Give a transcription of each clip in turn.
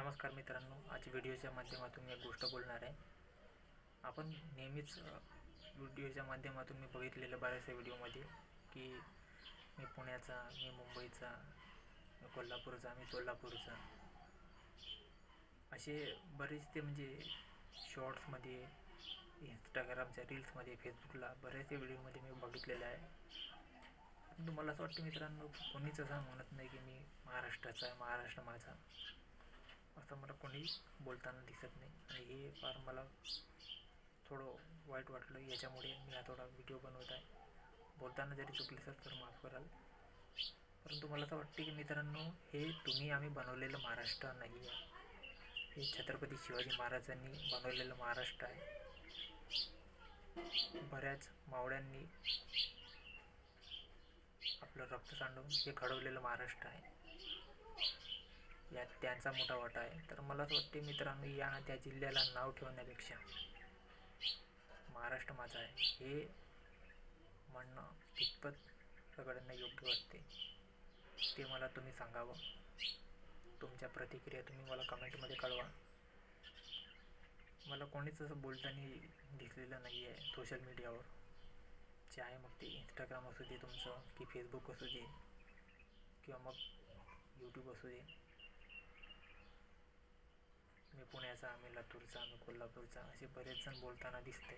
नमस्कार मित्रांनो, आज व्हिडिओच्या माध्यमातून मी एक गोष्ट बोलणार आहे। आपण नेहमीच व्हिडिओच्या माध्यमातून मी बघितलेलं बऱ्याचशा व्हिडिओमध्ये की मी पुण्याचा, मी मुंबईचा, मी कोल्हापूरचा, मी सोलापूरचा, असे बरेचसे म्हणजे शॉर्ट्समध्ये, इंस्टाग्रामच्या रील्समध्ये, फेसबुकला बऱ्याचशा व्हिडिओमध्ये मी बघितलेलं आहे। परंतु मला असं वाटतं मित्रांनो, कोणीच असं म्हणत नाही की मी महाराष्ट्राचा आहे, महाराष्ट्र माझा, असं मला कोणी बोलताना दिसत नाही। आणि हे फार मला थोडं वाईट वाटलं। याच्यामुळे मी हा थोडा व्हिडिओ बनवत आहे। बोलताना जरी चुकले सर तर माफ कराल। परंतु मला असं वाटते की मित्रांनो, हे तुम्ही आम्ही बनवलेलं महाराष्ट्र नाही आहे, हे छत्रपती शिवाजी महाराजांनी बनवलेलं महाराष्ट्र आहे। बऱ्याच मावळ्यांनी आपलं रक्त सांडून हे घडवलेलं महाराष्ट्र आहे, यात त्यांचा मोठा वाटा आहे। तर मला असं वाटते मित्रांनो, या त्या जिल्ह्याला नाव ठेवण्यापेक्षा महाराष्ट्र माझा आहे हे म्हणणं कितपत सगळ्यांना योग्य वाटते ते मला तुम्ही सांगावं। तुमच्या प्रतिक्रिया तुम्ही मला कमेंटमध्ये कळवा। मला कोणीच असं बोलताना दिसलेलं नाही आहे सोशल मीडियावर, चाहे मग ते इंस्टाग्राम असू दे तुमचं, की फेसबुक असू दे, किंवा मग यूट्यूब असू दे। मी पुण्याचा, मी लातूरचा, मी कोल्हापूरचा, असे बरेच जण बोलताना दिसते।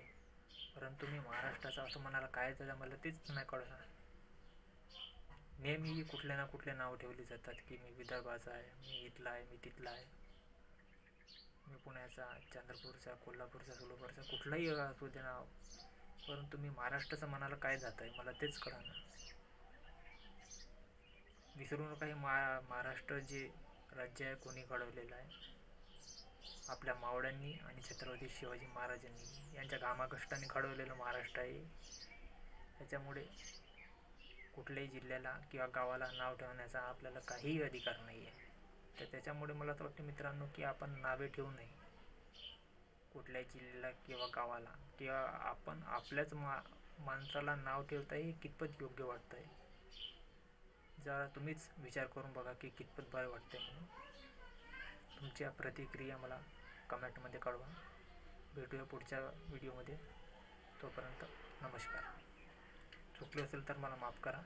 परंतु मी महाराष्ट्राचा असं म्हणायला काय झालं मला तेच नाही कळणार। नेहमी कुठले ना कुठले नाव ठेवले जातात की मी विदर्भाचा आहे, मी इथला आहे, मी तिथला आहे, मी पुण्याचा, चंद्रपूरचा, कोल्हापूरचा, सोलापूरचा, कुठलाही असू दे नाव, परंतु मी महाराष्ट्राचं म्हणायला काय जात आहे मला तेच कळणार। विसरू नका, हे महाराष्ट्र जे राज्य आहे कोणी घडवलेलं आहे, आपल्या मावळ्यांनी आणि छत्रपती शिवाजी महाराजांनी यांच्या घामाकष्टाने घडवलेलं महाराष्ट्र आहे। त्याच्यामुळे कुठल्याही जिल्ह्याला किंवा गावाला नाव ठेवण्याचा आपल्याला काहीही अधिकार नाही आहे। तर त्याच्यामुळे मला असं वाटतं मित्रांनो की आपण नावे ठेवू नये कुठल्याही जिल्ह्याला किंवा गावाला, किंवा आपण आपल्याच माणसाला नाव ठेवता हे कितपत योग्य वाटतं आहे, जरा तुम्हीच विचार करून बघा की कितपत बरं वाटतं आहे म्हणून। तुमच्या प्रतिक्रिया मला कमेंटमध्ये कळवा। भेटूया पुढच्या व्हिडिओमध्ये, तोपर्यंत नमस्कार। चुकलं असेल तर मला माफ करा।